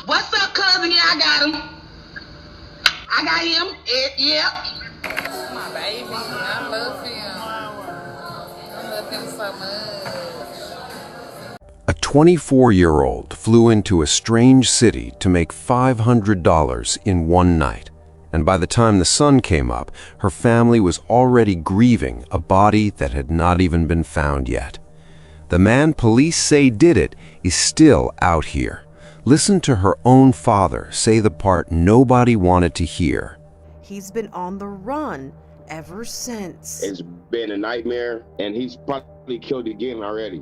What's up, cousin? Yeah, I got him. I got him. Yep. My baby, I love him. I love him so much. A 24-year-old flew into a strange city to make $500 in one night. And by the time the sun came up, her family was already grieving a body that had not even been found yet. The man police say did it is still out here. Listen to her own father say the part nobody wanted to hear. He's been on the run ever since. It's been a nightmare, and he's probably killed again already.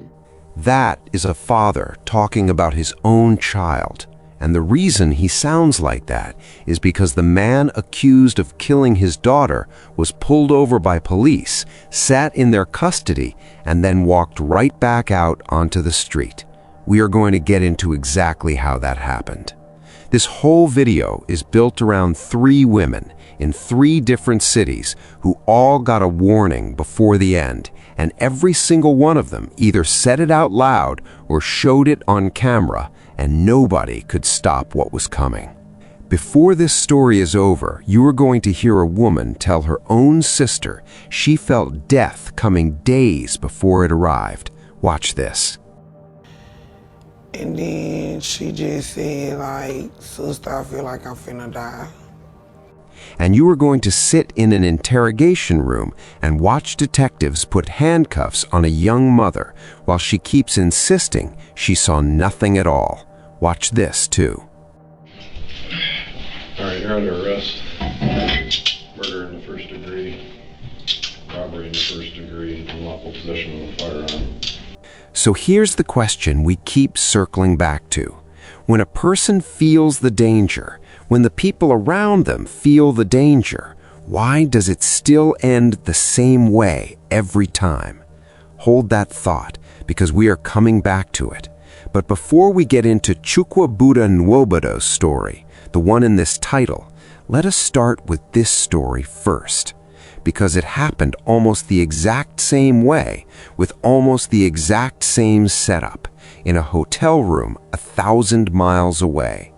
That is a father talking about his own child. And the reason he sounds like that is because the man accused of killing his daughter was pulled over by police, sat in their custody, and then walked right back out onto the street. We are going to get into exactly how that happened. This whole video is built around 3 women in 3 different cities who all got a warning before the end, and every single one of them either said it out loud or showed it on camera, and nobody could stop what was coming. Before this story is over, you are going to hear a woman tell her own sister she felt death coming days before it arrived. Watch this. And then she just said, like, sister, I feel like I'm finna die. And you are going to sit in an interrogation room and watch detectives put handcuffs on a young mother while she keeps insisting she saw nothing at all. Watch this, too. All right, you're under arrest. Murder in the first degree, robbery in the first degree, unlawful possession of a firearm. So here's the question we keep circling back to. When a person feels the danger, when the people around them feel the danger, why does it still end the same way every time? Hold that thought, because we are coming back to it. But before we get into Chukwu Buddha Nwobodo's story, the one in this title, let us start with this story first, because it happened almost the exact same way, with almost the exact same setup, in a hotel room 1,000 miles away.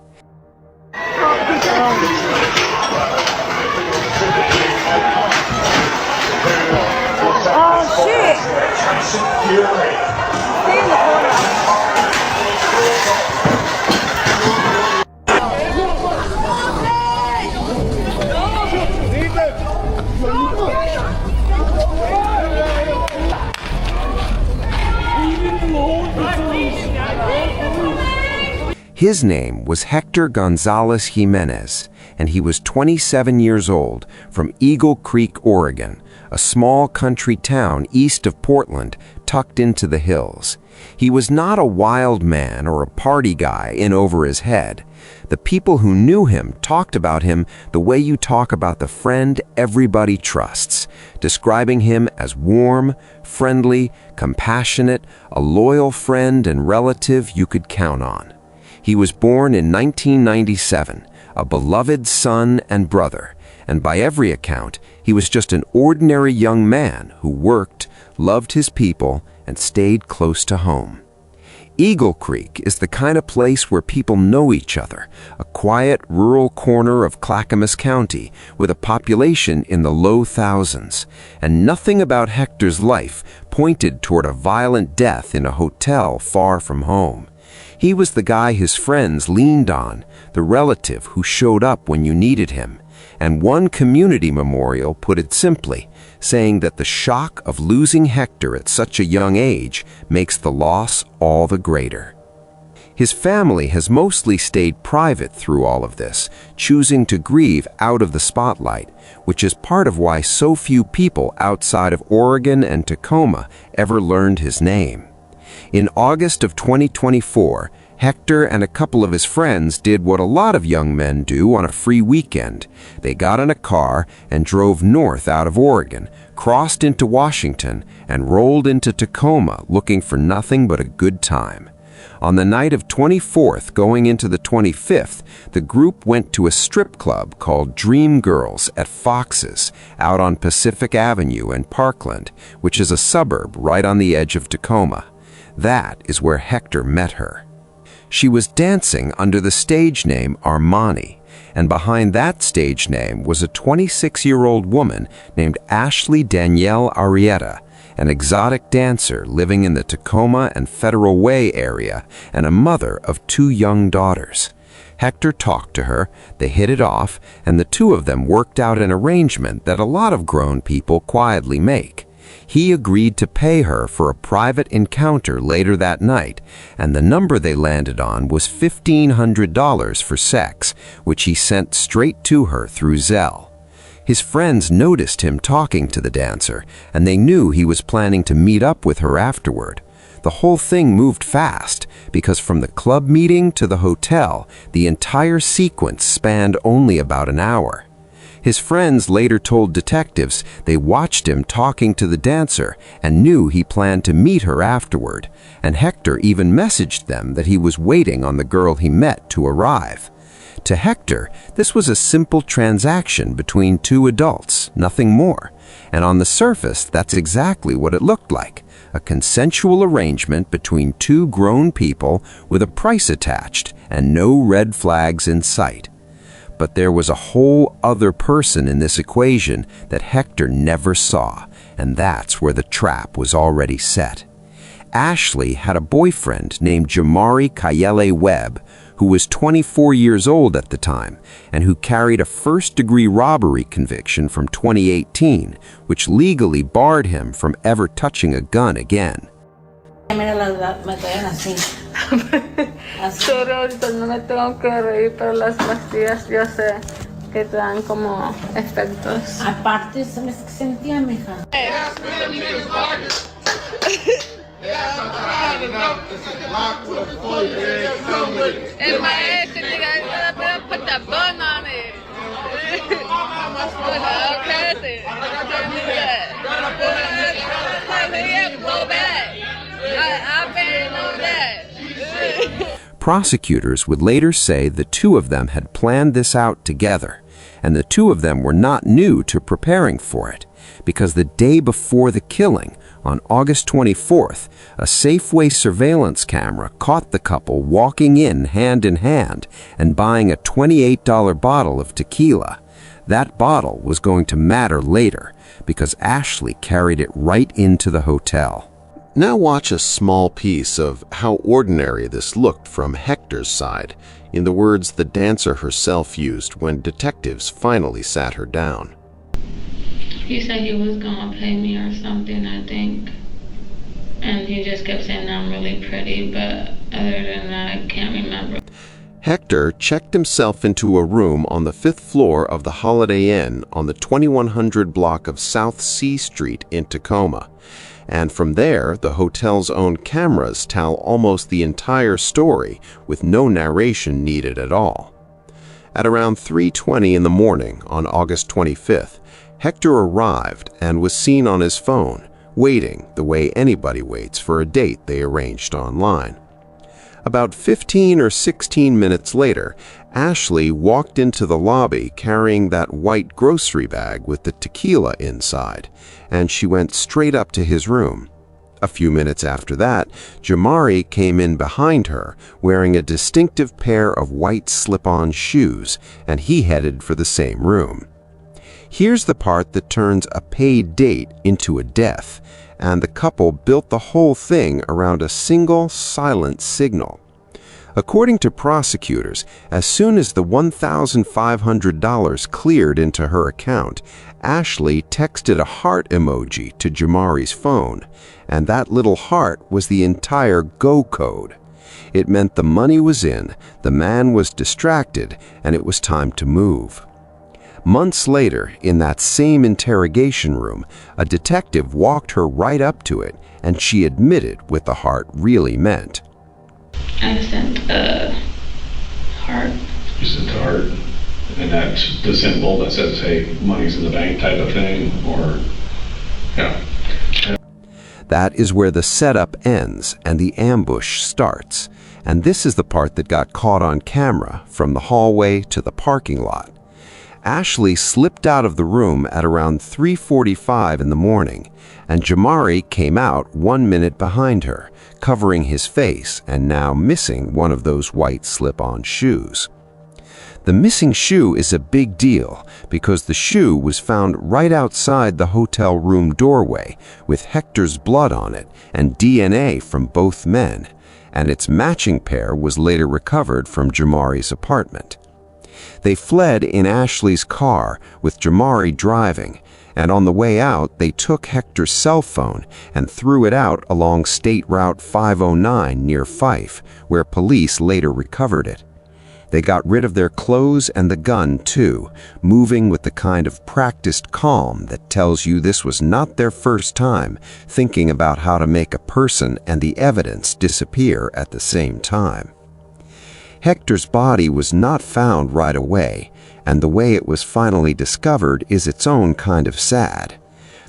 Oh, shit! His name was Hector Gonzalez Jimenez, and he was 27 years old from Eagle Creek, Oregon, a small country town east of Portland tucked into the hills. He was not a wild man or a party guy in over his head. The people who knew him talked about him the way you talk about the friend everybody trusts, describing him as warm, friendly, compassionate, a loyal friend and relative you could count on. He was born in 1997, a beloved son and brother, and by every account, he was just an ordinary young man who worked, loved his people, and stayed close to home. Eagle Creek is the kind of place where people know each other, a quiet rural corner of Clackamas County with a population in the low thousands, and nothing about Hector's life pointed toward a violent death in a hotel far from home. He was the guy his friends leaned on, the relative who showed up when you needed him. And one community memorial put it simply, saying that the shock of losing Hector at such a young age makes the loss all the greater. His family has mostly stayed private through all of this, choosing to grieve out of the spotlight, which is part of why so few people outside of Oregon and Tacoma ever learned his name. In August of 2024, Hector and a couple of his friends did what a lot of young men do on a free weekend. They got in a car and drove north out of Oregon, crossed into Washington, and rolled into Tacoma looking for nothing but a good time. On the night of 24th going into the 25th, the group went to a strip club called Dream Girls at Fox's out on Pacific Avenue in Parkland, which is a suburb right on the edge of Tacoma. That is where Hector met her. She was dancing under the stage name Armani, and behind that stage name was a 26-year-old woman named Ashley Danielle Arrieta, an exotic dancer living in the Tacoma and Federal Way area and a mother of 2 young daughters. Hector talked to her, they hit it off, and the two of them worked out an arrangement that a lot of grown people quietly make. He agreed to pay her for a private encounter later that night, and the number they landed on was $1,500 for sex, which he sent straight to her through Zelle. His friends noticed him talking to the dancer, and they knew he was planning to meet up with her afterward. The whole thing moved fast, because from the club meeting to the hotel, the entire sequence spanned only about an hour. His friends later told detectives they watched him talking to the dancer and knew he planned to meet her afterward, and Hector even messaged them that he was waiting on the girl he met to arrive. To Hector, this was a simple transaction between 2 adults, nothing more, and on the surface, that's exactly what it looked like. A consensual arrangement between 2 grown people with a price attached and no red flags in sight. But there was a whole other person in this equation that Hector never saw, and that's where the trap was already set. Ashley had a boyfriend named Jamari Kayele Webb, who was 24 years old at the time and who carried a first-degree robbery conviction from 2018, which legally barred him from ever touching a gun again. Sorry, ahorita no me tengo que reír, pero las pastillas yo sé que te dan como efectos. Aparte, ¿sabes qué sentía, mija? El maestro, you gotta put that bun on it. Okay, blow back. I better know that. Prosecutors would later say the 2 of them had planned this out together, and the 2 of them were not new to preparing for it, because the day before the killing, on August 24th, a Safeway surveillance camera caught the couple walking in hand and buying a $28 bottle of tequila. That bottle was going to matter later, because Ashley carried it right into the hotel. Now watch a small piece of how ordinary this looked from Hector's side, in the words the dancer herself used when detectives finally sat her down. He said he was gonna pay me or something, I think. And he just kept saying I'm really pretty, but other than that, I can't remember. Hector checked himself into a room on the 5th floor of the Holiday Inn on the 2100 block of South C Street in Tacoma. And from there, the hotel's own cameras tell almost the entire story with no narration needed at all. At around 3:20 in the morning on August 25th, Hector arrived and was seen on his phone, waiting the way anybody waits for a date they arranged online. About 15 or 16 minutes later, Ashley walked into the lobby carrying that white grocery bag with the tequila inside, and she went straight up to his room. A few minutes after that, Jamari came in behind her, wearing a distinctive pair of white slip-on shoes, and he headed for the same room. Here's the part that turns a paid date into a death, and the couple built the whole thing around a single, silent signal. According to prosecutors, as soon as the $1,500 cleared into her account, Ashley texted a heart emoji to Jamari's phone, and that little heart was the entire go code. It meant the money was in, the man was distracted, and it was time to move. Months later, in that same interrogation room, a detective walked her right up to it, and she admitted what the heart really meant. I sent a heart. You sent the heart, and that's the symbol that says, hey, money's in the bank type of thing, or, yeah. That is where the setup ends and the ambush starts, and this is the part that got caught on camera from the hallway to the parking lot. Ashley slipped out of the room at around 3:45 in the morning, and Jamari came out 1 minute behind her, covering his face and now missing one of those white slip-on shoes. The missing shoe is a big deal because the shoe was found right outside the hotel room doorway with Hector's blood on it and DNA from both men, and its matching pair was later recovered from Jamari's apartment. They fled in Ashley's car with Jamari driving, and on the way out they took Hector's cell phone and threw it out along State Route 509 near Fife, where police later recovered it. They got rid of their clothes and the gun too, moving with the kind of practiced calm that tells you this was not their first time thinking about how to make a person and the evidence disappear at the same time. Hector's body was not found right away, and the way it was finally discovered is its own kind of sad.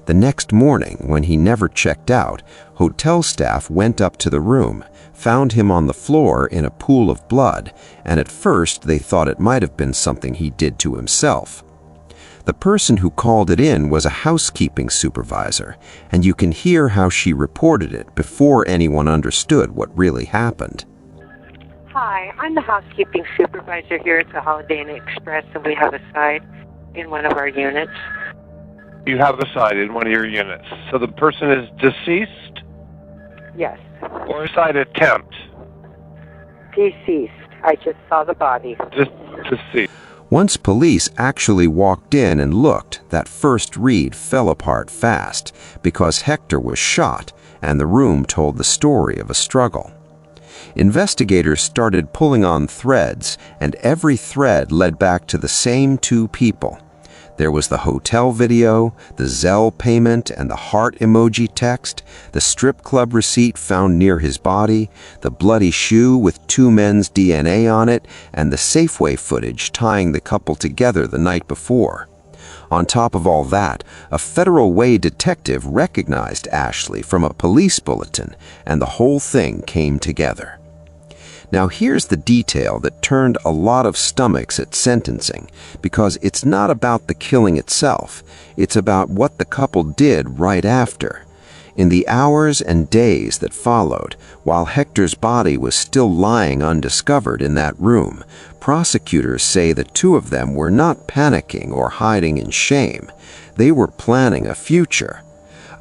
The next morning, when he never checked out, hotel staff went up to the room, found him on the floor in a pool of blood, and at first they thought it might have been something he did to himself. The person who called it in was a housekeeping supervisor, and you can hear how she reported it before anyone understood what really happened. Hi, I'm the housekeeping supervisor here at the Holiday Inn Express, and we have a side in one of our units. You have a side in one of your units. So the person is deceased? Yes. Or side attempt? Deceased. I just saw the body. Just deceased. Once police actually walked in and looked, that first read fell apart fast because Hector was shot and the room told the story of a struggle. Investigators started pulling on threads, and every thread led back to the same two people. There was the hotel video, the Zelle payment and the heart emoji text, the strip club receipt found near his body, the bloody shoe with two men's DNA on it, and the Safeway footage tying the couple together the night before. On top of all that, a Federal Way detective recognized Ashley from a police bulletin, and the whole thing came together. Now here's the detail that turned a lot of stomachs at sentencing, because it's not about the killing itself, it's about what the couple did right after. In the hours and days that followed, while Hector's body was still lying undiscovered in that room, prosecutors say the two of them were not panicking or hiding in shame. They were planning a future.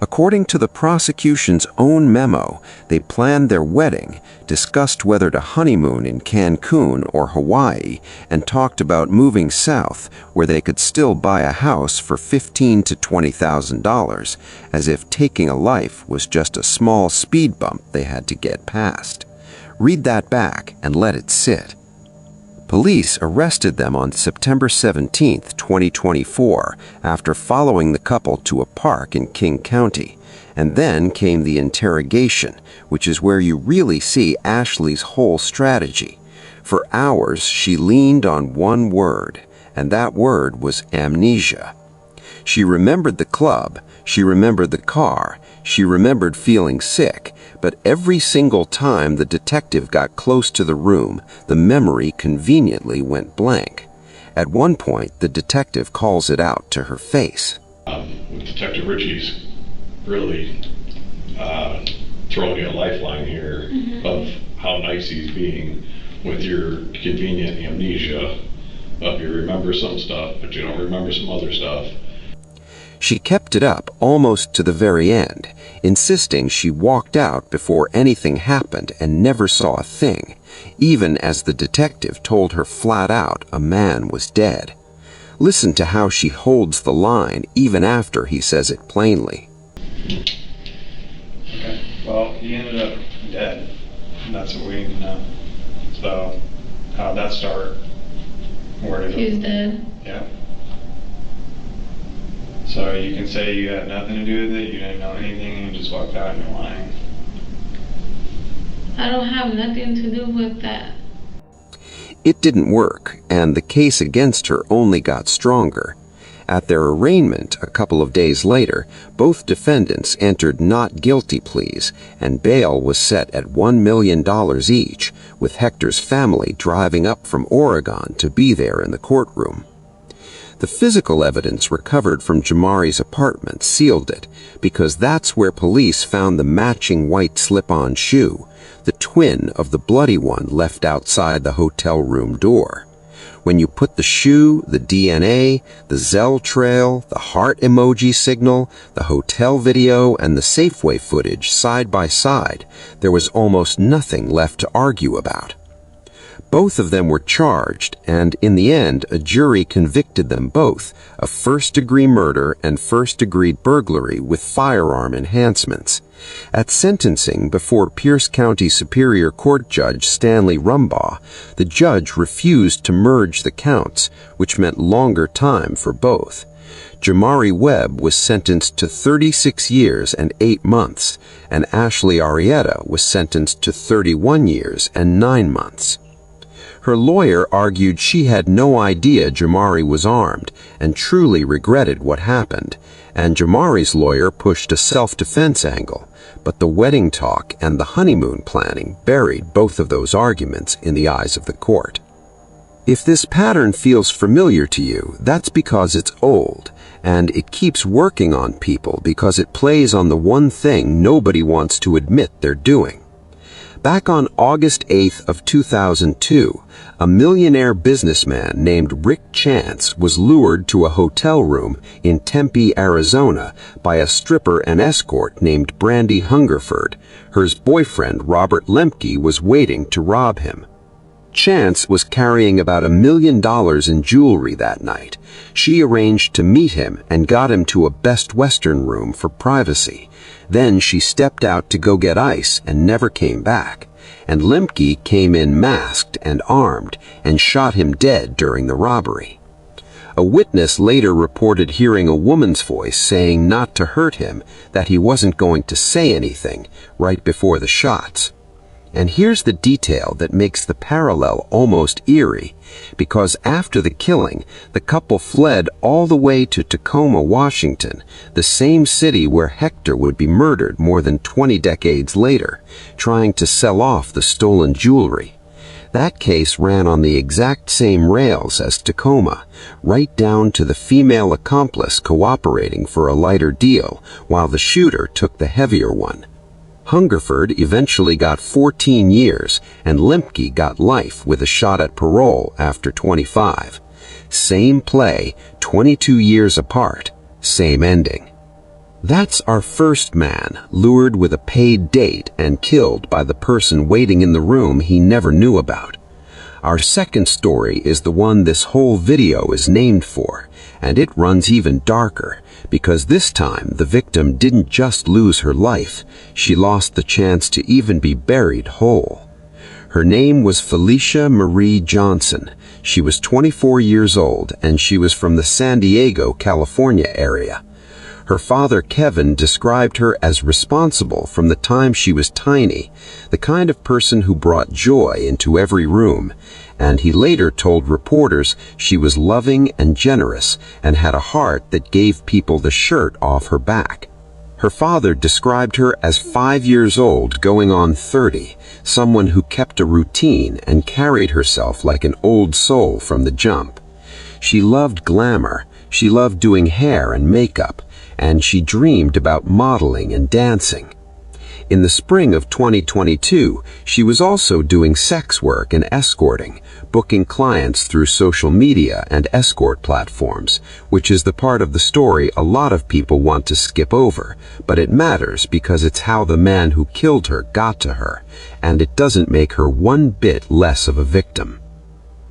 According to the prosecution's own memo, they planned their wedding, discussed whether to honeymoon in Cancun or Hawaii, and talked about moving south where they could still buy a house for $15,000 to $20,000, as if taking a life was just a small speed bump they had to get past. Read that back and let it sit. Police arrested them on September 17, 2024, after following the couple to a park in King County. And then came the interrogation, which is where you really see Ashley's whole strategy. For hours, she leaned on one word, and that word was amnesia. She remembered the club, she remembered the car, she remembered feeling sick, but every single time the detective got close to the room, the memory conveniently went blank. At one point, the detective calls it out to her face. Detective Ritchie's really throwing you a lifeline here of how nice he's being with your convenient amnesia of you remember some stuff, but you don't remember some other stuff. She kept it up almost to the very end, insisting she walked out before anything happened and never saw a thing, even as the detective told her flat out a man was dead. Listen to how she holds the line even after he says it plainly. Okay, well, he ended up dead, and that's what we need to know. So, how'd that start? Where did He's dead. Yeah. So you can say you had nothing to do with it, you didn't know anything, and you just walked out and you're lying. I don't have nothing to do with that. It didn't work, and the case against her only got stronger. At their arraignment a couple of days later, both defendants entered not guilty pleas, and bail was set at $1 million each, with Hector's family driving up from Oregon to be there in the courtroom. The physical evidence recovered from Jamari's apartment sealed it, because that's where police found the matching white slip-on shoe, the twin of the bloody one left outside the hotel room door. When you put the shoe, the DNA, the Zelle trail, the heart emoji signal, the hotel video, and the Safeway footage side by side, there was almost nothing left to argue about. Both of them were charged, and in the end, a jury convicted them both of first-degree murder and first-degree burglary with firearm enhancements. At sentencing before Pierce County Superior Court Judge Stanley Rumbaugh, the judge refused to merge the counts, which meant longer time for both. Jamari Webb was sentenced to 36 years and 8 months, and Ashley Arrieta was sentenced to 31 years and 9 months. Her lawyer argued she had no idea Jamari was armed and truly regretted what happened, and Jamari's lawyer pushed a self-defense angle, but the wedding talk and the honeymoon planning buried both of those arguments in the eyes of the court. If this pattern feels familiar to you, that's because it's old, and it keeps working on people because it plays on the one thing nobody wants to admit they're doing. Back on August 8th of 2002, a millionaire businessman named Rick Chance was lured to a hotel room in Tempe, Arizona by a stripper and escort named Brandy Hungerford. Her boyfriend, Robert Lemke, was waiting to rob him. Chance was carrying about $1 million in jewelry that night. She arranged to meet him and got him to a Best Western room for privacy. Then she stepped out to go get ice and never came back. And Lemke came in masked and armed and shot him dead during the robbery. A witness later reported hearing a woman's voice saying not to hurt him, that he wasn't going to say anything right before the shots. And here's the detail that makes the parallel almost eerie, because after the killing, the couple fled all the way to Tacoma, Washington, the same city where Hector would be murdered more than 20 decades later, trying to sell off the stolen jewelry. That case ran on the exact same rails as Tacoma, right down to the female accomplice cooperating for a lighter deal, while the shooter took the heavier one. Hungerford eventually got 14 years, and Lemke got life with a shot at parole after 25. Same play, 22 years apart, same ending. That's our first man, lured with a paid date and killed by the person waiting in the room he never knew about. Our second story is the one this whole video is named for, and it runs even darker, because this time the victim didn't just lose her life, she lost the chance to even be buried whole. Her name was Felicia Marie Johnson. She was 24 years old, and she was from the San Diego, California area. Her father, Kevin, described her as responsible from the time she was tiny, the kind of person who brought joy into every room, and he later told reporters she was loving and generous and had a heart that gave people the shirt off her back. Her father described her as 5 years old going on 30, someone who kept a routine and carried herself like an old soul from the jump. She loved glamour, she loved doing hair and makeup, and she dreamed about modeling and dancing. In the spring of 2022, she was also doing sex work and escorting, booking clients through social media and escort platforms, which is the part of the story a lot of people want to skip over, but it matters because it's how the man who killed her got to her, and it doesn't make her one bit less of a victim.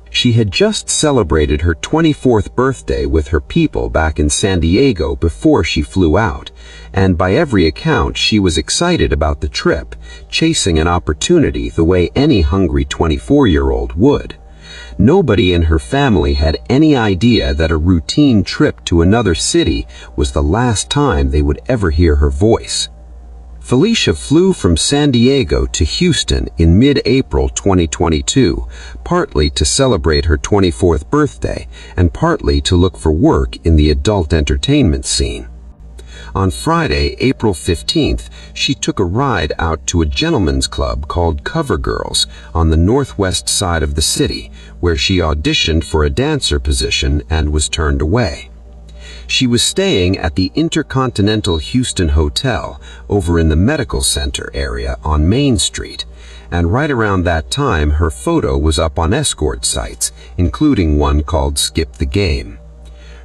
She had just celebrated her 24th birthday with her people back in San Diego before she flew out, and by every account she was excited about the trip, chasing an opportunity the way any hungry 24-year-old would. Nobody in her family had any idea that a routine trip to another city was the last time they would ever hear her voice. Felicia flew from San Diego to Houston in mid-April 2022, partly to celebrate her 24th birthday and partly to look for work in the adult entertainment scene. On Friday, April 15th, she took a ride out to a gentleman's club called Cover Girls on the northwest side of the city, where she auditioned for a dancer position and was turned away. She was staying at the Intercontinental Houston Hotel over in the medical center area on Main Street, and right around that time her photo was up on escort sites, including one called Skip the Game.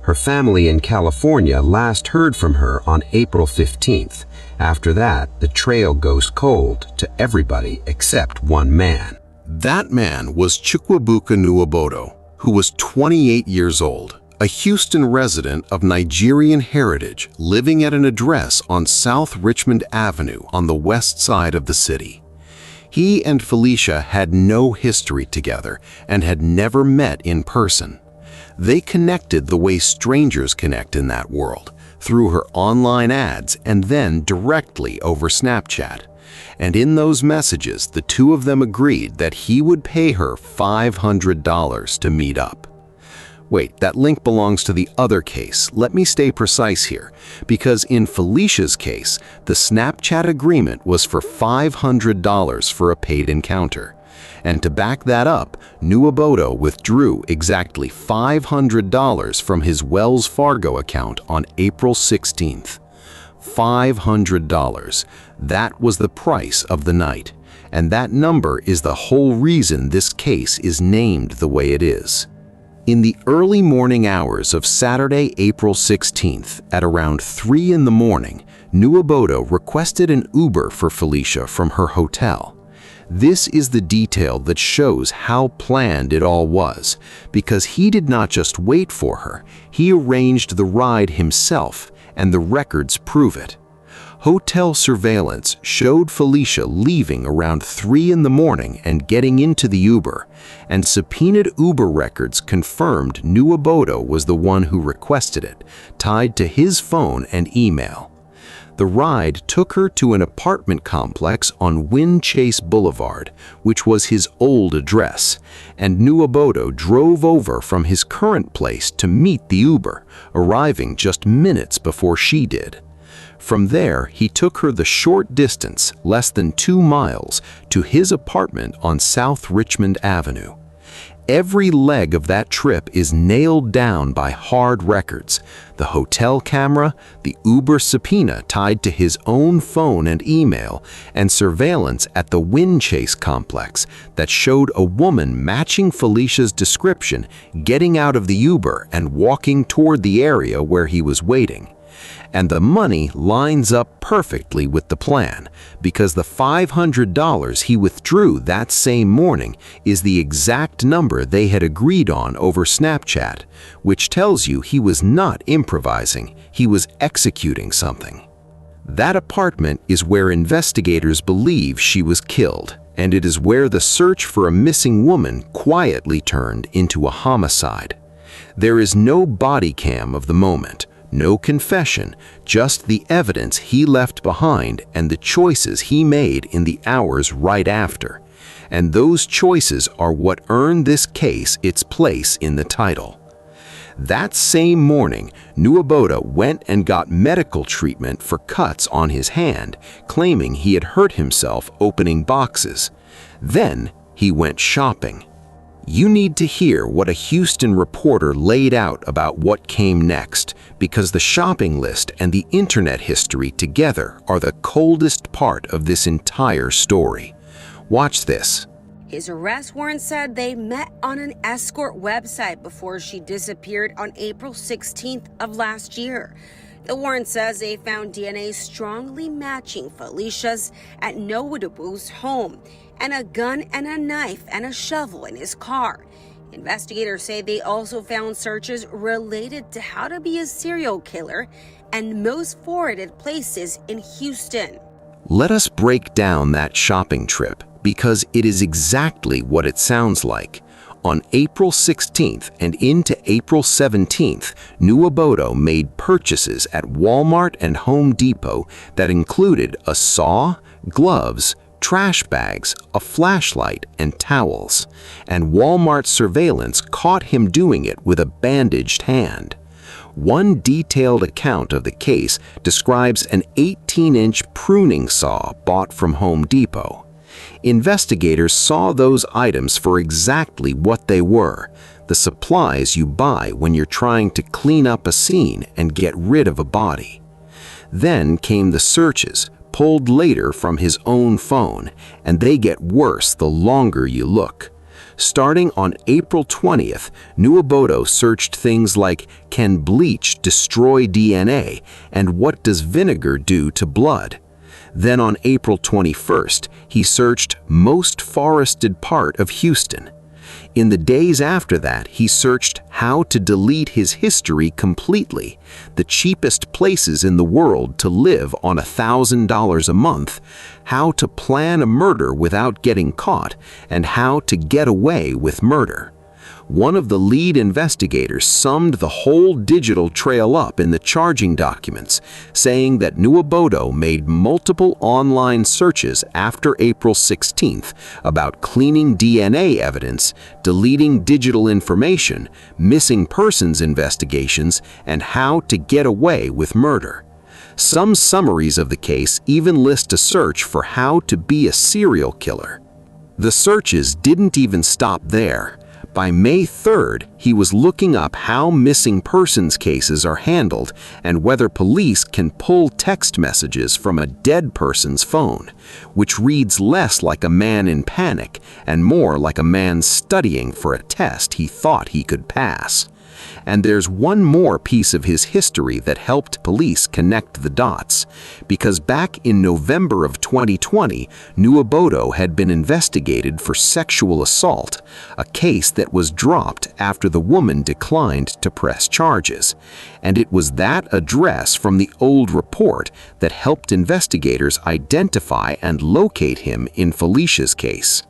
Her family in California last heard from her on April 15th. After that, the trail goes cold to everybody except one man. That man was Chukwuebuka Nwuobodo, who was 28 years old, a Houston resident of Nigerian heritage living at an address on South Richmond Avenue on the west side of the city. He and Felicia had no history together and had never met in person. They connected the way strangers connect in that world, through her online ads and then directly over Snapchat. And in those messages, the two of them agreed that he would pay her $500 to meet up. Wait, that link belongs to the other case. Let me stay precise here, because in Felicia's case, the Snapchat agreement was for $500 for a paid encounter. And to back that up, Nwuobodo withdrew exactly $500 from his Wells Fargo account on April 16th. $500. That was the price of the night. And that number is the whole reason this case is named the way it is. In the early morning hours of Saturday, April 16th, at around 3 in the morning, Nwuobodo requested an Uber for Felicia from her hotel. This is the detail that shows how planned it all was, because he did not just wait for her, he arranged the ride himself, and the records prove it. Hotel surveillance showed Felicia leaving around 3 in the morning and getting into the Uber, and subpoenaed Uber records confirmed Nwuobodo was the one who requested it, tied to his phone and email. The ride took her to an apartment complex on Wind Chase Boulevard, which was his old address, and Nwuobodo drove over from his current place to meet the Uber, arriving just minutes before she did. From there, he took her the short distance, less than 2 miles, to his apartment on South Richmond Avenue. Every leg of that trip is nailed down by hard records: the hotel camera, the Uber subpoena tied to his own phone and email, and surveillance at the Wind Chase complex that showed a woman matching Felicia's description getting out of the Uber and walking toward the area where he was waiting. And the money lines up perfectly with the plan, because the $500 he withdrew that same morning is the exact number they had agreed on over Snapchat, which tells you he was not improvising, he was executing something. That apartment is where investigators believe she was killed, and it is where the search for a missing woman quietly turned into a homicide. There is no body cam of the moment, no confession, just the evidence he left behind and the choices he made in the hours right after. And those choices are what earned this case its place in the title. That same morning, Nwuobodo went and got medical treatment for cuts on his hand, claiming he had hurt himself opening boxes. Then he went shopping. You need to hear what a Houston reporter laid out about what came next, because the shopping list and the internet history together are the coldest part of this entire story. Watch this. His arrest warrant said they met on an escort website before she disappeared on April 16th of last year. The warrant says they found DNA strongly matching Felicia's at Nwuobodo's home, and a gun and a knife and a shovel in his car. Investigators say they also found searches related to how to be a serial killer and most forwarded places in Houston. Let us break down that shopping trip, because it is exactly what it sounds like. On April 16th and into April 17th, Nwuobodo made purchases at Walmart and Home Depot that included a saw, gloves, trash bags, a flashlight, and towels. And Walmart surveillance caught him doing it with a bandaged hand. One detailed account of the case describes an 18-inch pruning saw bought from Home Depot. Investigators saw those items for exactly what they were, the supplies you buy when you're trying to clean up a scene and get rid of a body. Then came the searches, pulled later from his own phone, and they get worse the longer you look. Starting on April 20th, Nuobodo searched things like, can bleach destroy DNA, and what does vinegar do to blood? Then on April 21st, he searched most forested part of Houston. In the days after that, he searched how to delete his history completely, the cheapest places in the world to live on $1,000 a month, how to plan a murder without getting caught, and how to get away with murder. One of the lead investigators summed the whole digital trail up in the charging documents, saying that Nuobodo made multiple online searches after April 16th about cleaning DNA evidence, deleting digital information, missing persons investigations, and how to get away with murder. Some summaries of the case even list a search for how to be a serial killer. The searches didn't even stop there. By May 3rd, he was looking up how missing persons cases are handled and whether police can pull text messages from a dead person's phone, which reads less like a man in panic and more like a man studying for a test he thought he could pass. And there's one more piece of his history that helped police connect the dots, because back in November of 2020, Nuobodo had been investigated for sexual assault, a case that was dropped after the woman declined to press charges. And it was that address from the old report that helped investigators identify and locate him in Felicia's case.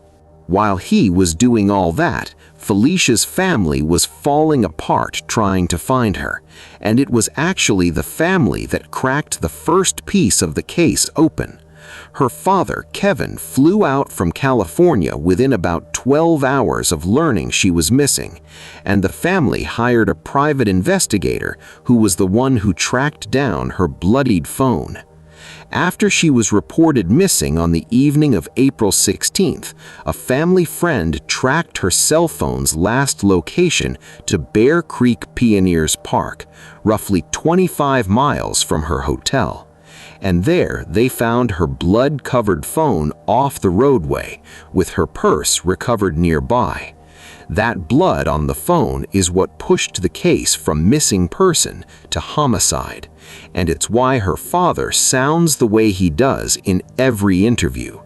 While he was doing all that, Felicia's family was falling apart trying to find her, and it was actually the family that cracked the first piece of the case open. Her father, Kevin, flew out from California within about 12 hours of learning she was missing, and the family hired a private investigator who was the one who tracked down her bloodied phone. After she was reported missing on the evening of April 16th, a family friend tracked her cell phone's last location to Bear Creek Pioneers Park, roughly 25 miles from her hotel. And there they found her blood-covered phone off the roadway, with her purse recovered nearby. That blood on the phone is what pushed the case from missing person to homicide, and it's why her father sounds the way he does in every interview.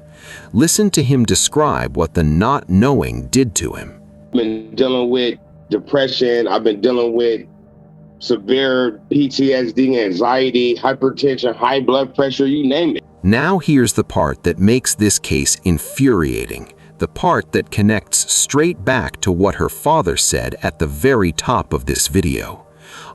Listen to him describe what the not knowing did to him. I've been dealing with depression. I've been dealing with severe PTSD, anxiety, hypertension, high blood pressure, you name it. Now here's the part that makes this case infuriating. The part that connects straight back to what her father said at the very top of this video.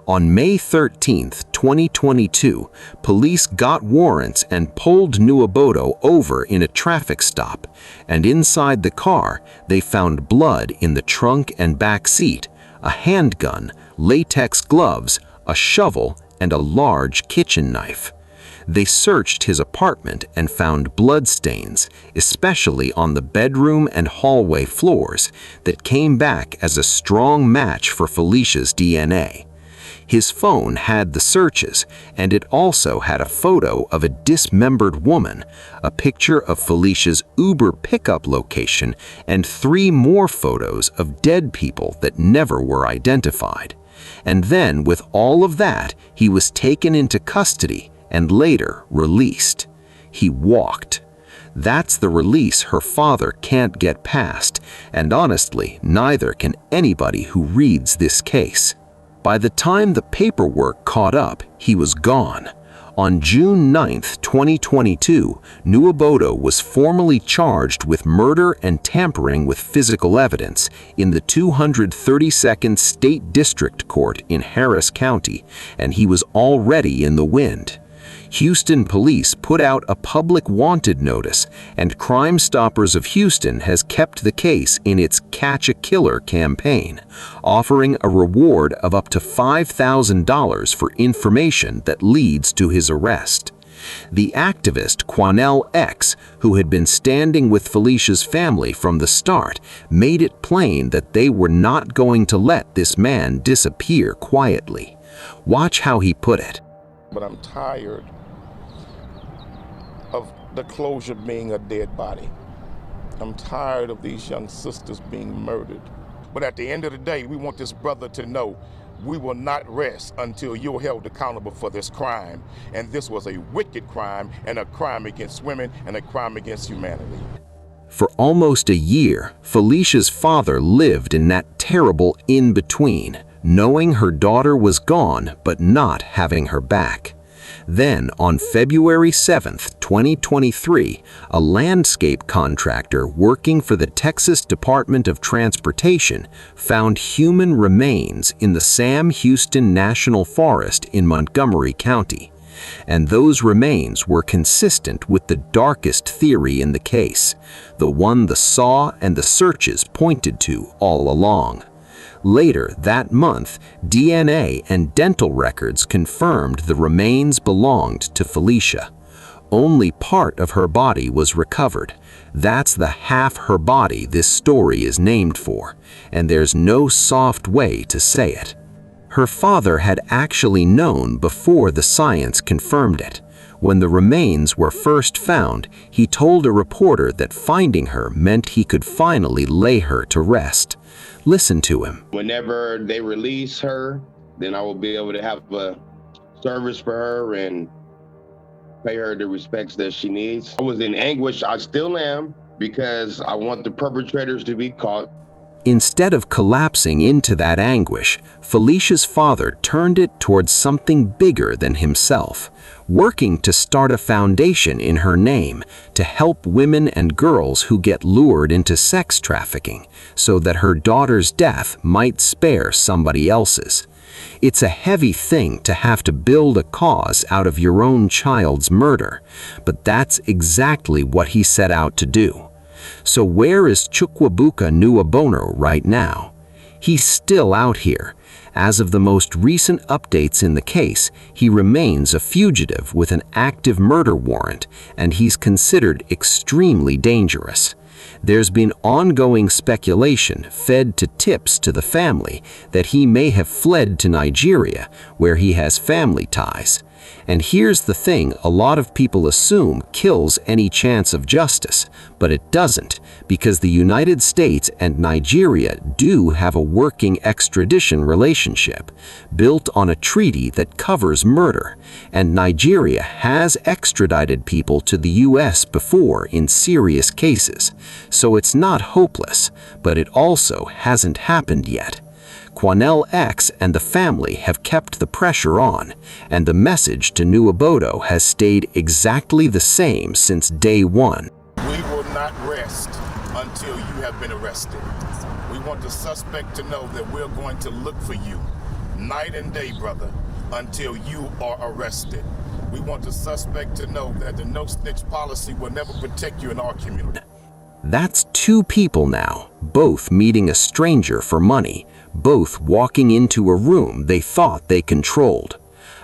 On May 13th, 2022, police got warrants and pulled Nuobodo over in a traffic stop, and inside the car, they found blood in the trunk and back seat, a handgun, latex gloves, a shovel, and a large kitchen knife. They searched his apartment and found bloodstains, especially on the bedroom and hallway floors, that came back as a strong match for Felicia's DNA. His phone had the searches, and it also had a photo of a dismembered woman, a picture of Felicia's Uber pickup location, and 3 more photos of dead people that never were identified. And then, with all of that, he was taken into custody and later released. He walked. That's the release her father can't get past, and honestly, neither can anybody who reads this case. By the time the paperwork caught up, he was gone. On June 9, 2022, Nuobodo was formally charged with murder and tampering with physical evidence in the 232nd State District Court in Harris County, and he was already in the wind. Houston police put out a public wanted notice, and Crime Stoppers of Houston has kept the case in its Catch a Killer campaign, offering a reward of up to $5,000 for information that leads to his arrest. The activist Quanell X, who had been standing with Felicia's family from the start, made it plain that they were not going to let this man disappear quietly. Watch how he put it. But I'm tired of the closure being a dead body. I'm tired of these young sisters being murdered. But at the end of the day, we want this brother to know we will not rest until you're held accountable for this crime. And this was a wicked crime, and a crime against women, and a crime against humanity. For almost a year, Felicia's father lived in that terrible in-between, knowing her daughter was gone but not having her back. Then, on February 7th, 2023, a landscape contractor working for the Texas Department of Transportation found human remains in the Sam Houston National Forest in Montgomery County. And those remains were consistent with the darkest theory in the case, the one the saw and the searches pointed to all along. Later that month, DNA and dental records confirmed the remains belonged to Felicia. Only part of her body was recovered. That's the half her body this story is named for, and there's no soft way to say it. Her father had actually known before the science confirmed it. When the remains were first found, he told a reporter that finding her meant he could finally lay her to rest. Listen to him. Whenever they release her, then I will be able to have a service for her and pay her the respects that she needs. I was in anguish. I still am, because I want the perpetrators to be caught. Instead of collapsing into that anguish, Felicia's father turned it towards something bigger than himself, working to start a foundation in her name to help women and girls who get lured into sex trafficking, so that her daughter's death might spare somebody else's. It's a heavy thing to have to build a cause out of your own child's murder, but that's exactly what he set out to do. So where is Chukwuebuka Nwabono right now? He's still out here. As of the most recent updates in the case, he remains a fugitive with an active murder warrant, and he's considered extremely dangerous. There's been ongoing speculation fed to tips to the family that he may have fled to Nigeria, where he has family ties. And here's the thing a lot of people assume kills any chance of justice, but it doesn't, because the United States and Nigeria do have a working extradition relationship, built on a treaty that covers murder, and Nigeria has extradited people to the US before in serious cases, so it's not hopeless, but it also hasn't happened yet. Quanell X and the family have kept the pressure on, and the message to Nwabono has stayed exactly the same since day one. We will not rest until you have been arrested. We want the suspect to know that we're going to look for you night and day, brother, until you are arrested. We want the suspect to know that the no-snitch policy will never protect you in our community. That's two people now, both meeting a stranger for money, both walking into a room they thought they controlled.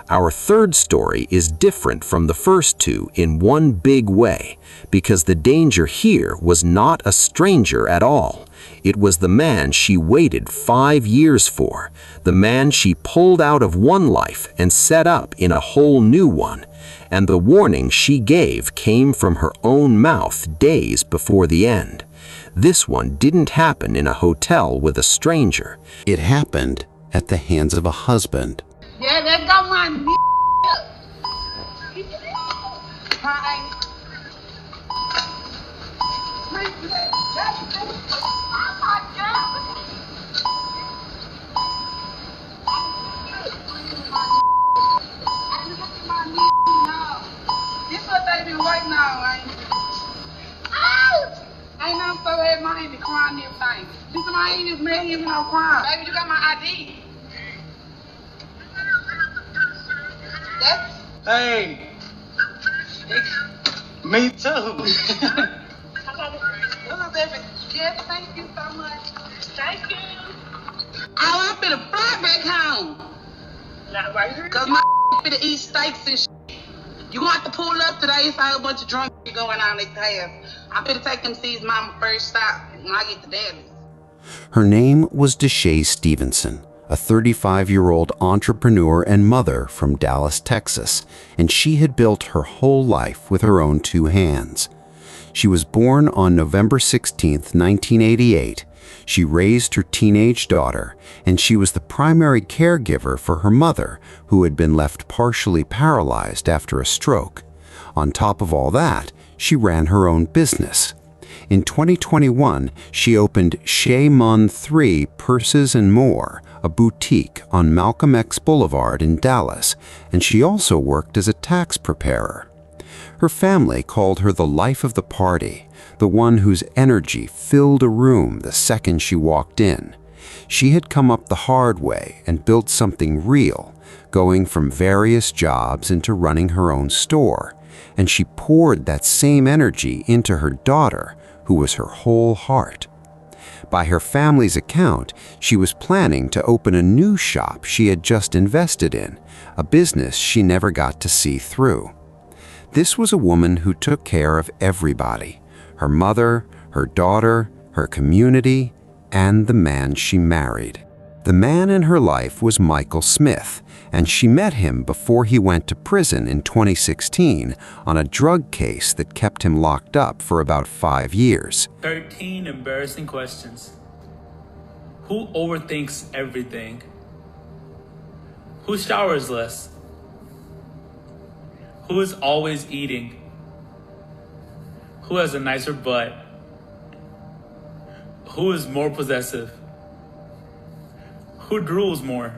Our third story is different from the first two in one big way, because the danger here was not a stranger at all. It was the man she waited 5 years for, the man she pulled out of one life and set up in a whole new one. And the warning she gave came from her own mouth days before the end. This one didn't happen in a hotel with a stranger. It happened at the hands of a husband. Yeah, that got my Hi. This what they been waiting on, ain't it? Ouch! Ain't nothing so heavy, my ain't crying everything. This my ain't just made him no crime. Baby, you got my ID. That's Hey, Me too. Yes, thank you so much. Thank you. Oh, I'm finna fly back home. Not right here? Cause my finna eat steaks and shit. You gonna have to pull up today. It's a bunch of drunk shit going on in class. I'm finna take them to see his mama first stop when I get to Dallas. Her name was Deshae Stevenson, a 35-year-old entrepreneur and mother from Dallas, Texas, and she had built her whole life with her own two hands. She was born on November 16, 1988. She raised her teenage daughter, and she was the primary caregiver for her mother, who had been left partially paralyzed after a stroke. On top of all that, she ran her own business. In 2021, she opened Shea Mun 3 Purses and More, a boutique on Malcolm X Boulevard in Dallas, and she also worked as a tax preparer. Her family called her the life of the party, the one whose energy filled a room the second she walked in. She had come up the hard way and built something real, going from various jobs into running her own store, and she poured that same energy into her daughter, who was her whole heart. By her family's account, she was planning to open a new shop she had just invested in, a business she never got to see through. This was a woman who took care of everybody: her mother, her daughter, her community, and the man she married. The man in her life was Michael Smith, and she met him before he went to prison in 2016 on a drug case that kept him locked up for about 5 years. 13 embarrassing questions. Who overthinks everything? Who showers less? Who is always eating? Who has a nicer butt? Who is more possessive? Who drools more?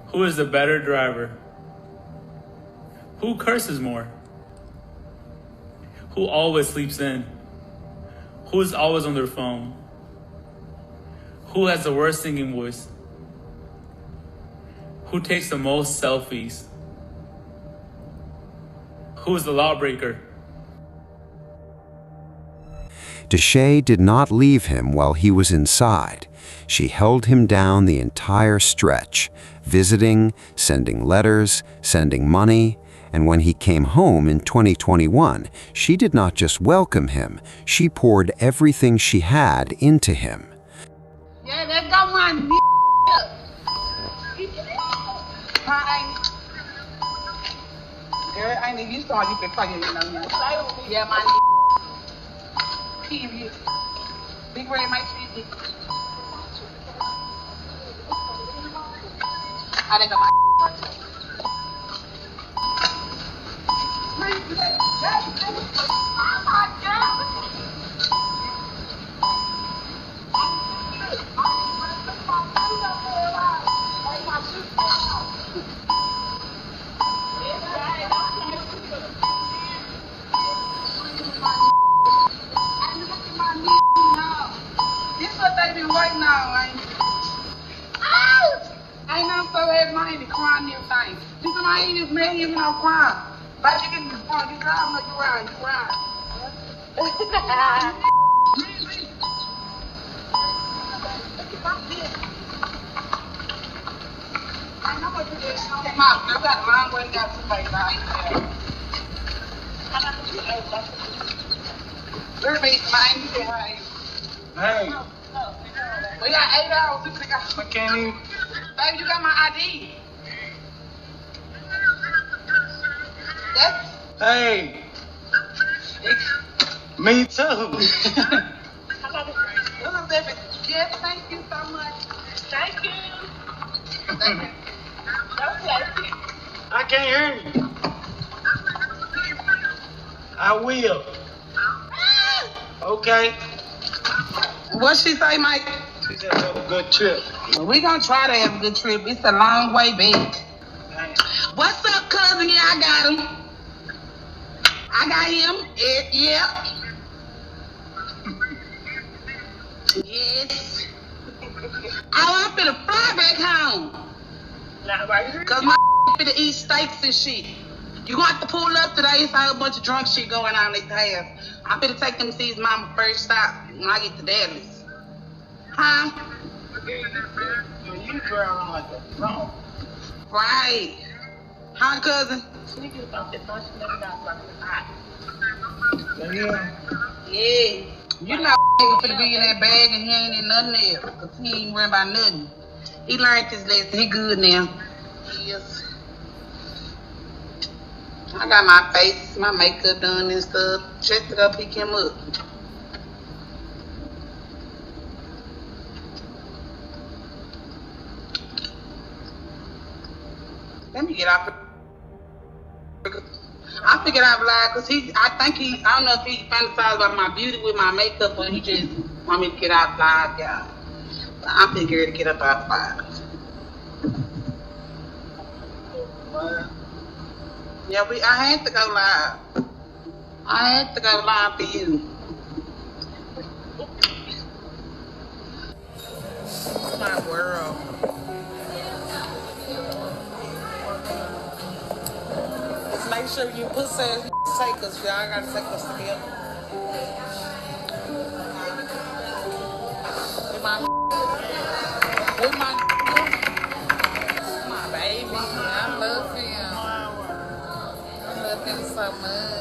Who is the better driver? Who curses more? Who always sleeps in? Who is always on their phone? Who has the worst singing voice? Who takes the most selfies? Who is the lawbreaker? Deshae did not leave him while he was inside. She held him down the entire stretch, visiting, sending letters, sending money, and when he came home in 2021, she did not just welcome him, she poured everything she had into him. Yeah, that got my Hi. Girl, I need you start you been fucking me now. Yeah, my TV. Big red my TV. I think my This what they been waiting on, ain't it? I know so bad money to crying and everything. This is my ain't made him no crime. But you can just want to drive like you ride, you ride. I know what you did. Came out. You got a long way to go to play, right? We're making mine. You say hi. Hey. We got 8 hours. I can't even. Baby, you got my ID. That's. Hey. Me too. Yes, thank you so much. Thank you. I can't hear you. I will. Okay. What she say, Mike? She said have a good trip. We gonna try to have a good trip. It's a long way back. What's up, cousin? Yeah, I got him. I got him. Yeah. Yes. Oh, I'm finna fly back home. Not right here? Cause my finna eat steaks and shit. You gonna have to pull up today. It's a whole bunch of drunk shit going on in the house. I'm finna take them to see his mama first stop when I get to Dallas. Huh? You girl on like a drunk. Right. Huh, cousin? She just thought that she never got something hot. Yeah. You know nigga finna be in that bag and he ain't in nothing else. Cause he ain't worrying about nothing. He learned his lesson. He good now. Yes. I got my face, my makeup done and stuff. Just to go pick him up. Let me get off. I figured out live because I don't know if he fantasized about my beauty with my makeup or he just want me to get out live, y'all. But I'm figuring to get up out live. Yeah, I had to go live. I had to go live for you. It's my world. Just make sure you pussy ass take us, y'all. I gotta take us together. With my baby. I love him. I love him so much.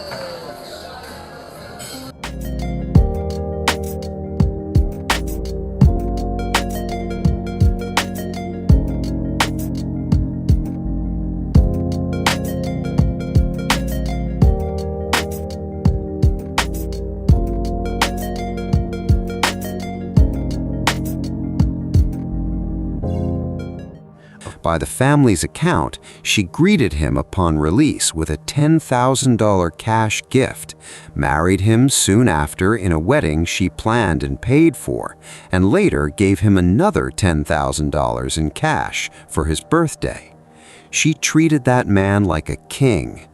By the family's account, she greeted him upon release with a $10,000 cash gift, married him soon after in a wedding she planned and paid for, and later gave him another $10,000 in cash for his birthday. She treated that man like a king.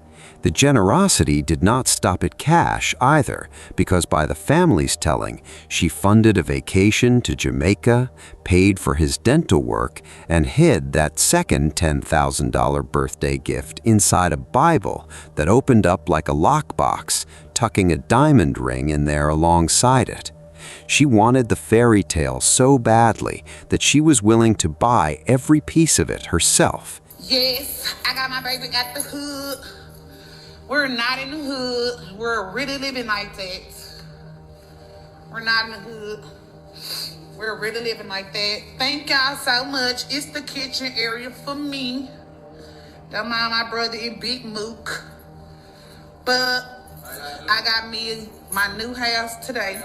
The generosity did not stop at cash either, because by the family's telling, she funded a vacation to Jamaica, paid for his dental work, and hid that second $10,000 birthday gift inside a Bible that opened up like a lockbox, tucking a diamond ring in there alongside it. She wanted the fairy tale so badly that she was willing to buy every piece of it herself. Yes, I got my baby at the hood. We're not in the hood. We're really living like that. We're not in the hood. We're really living like that. Thank y'all so much. It's the kitchen area for me. Don't mind my brother in Big Mook. But I got me my new house today.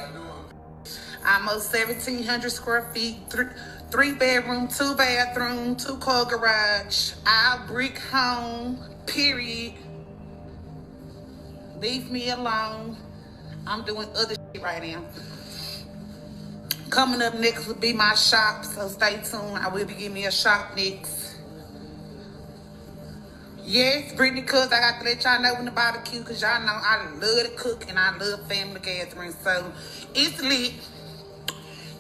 Almost 1,700 square feet. Three bedroom, 2 bathroom, 2-car garage. All brick home, period. Leave me alone. I'm doing other shit right now. Coming up next will be my shop, so stay tuned. I will be giving me a shop next. Yes, Brittany Cooks, I got to let y'all know when the barbecue, because y'all know I love to cook and I love family gatherings. So it's lit.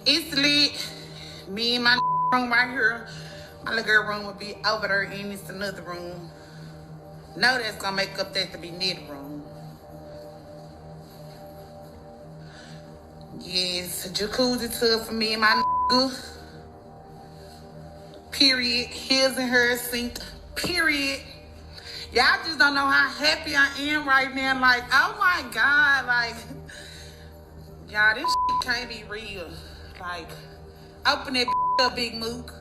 It's lit. Me and my room right here. My little girl room will be over there, and it's another room. No, that's going to make up that to be knit room. Yes, jacuzzi tub for me and my nigga. Period. His and her sink. Period. Y'all just don't know how happy I am right now. Like, oh my God. Like, y'all, this shit can't be real. Like, open that up, Big Mook.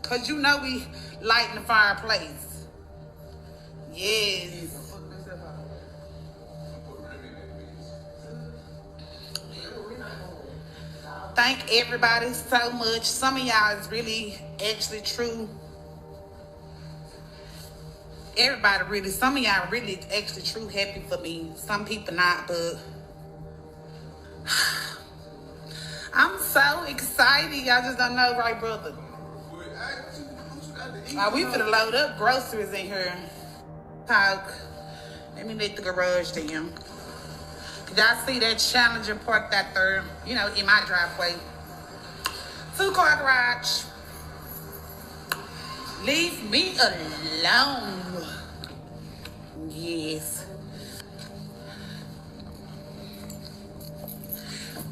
Cause you know we lighting the fireplace. Yes. Thank everybody so much. Some of y'all is really actually true. Everybody really, some of y'all really actually true happy for me. Some people not, but I'm so excited. Y'all just don't know, right, brother? We finna load up groceries in here. Talk. Let me let the garage down. Y'all see that Challenger parked out there, you know, in my driveway. 2-car garage. Leave me alone. Yes.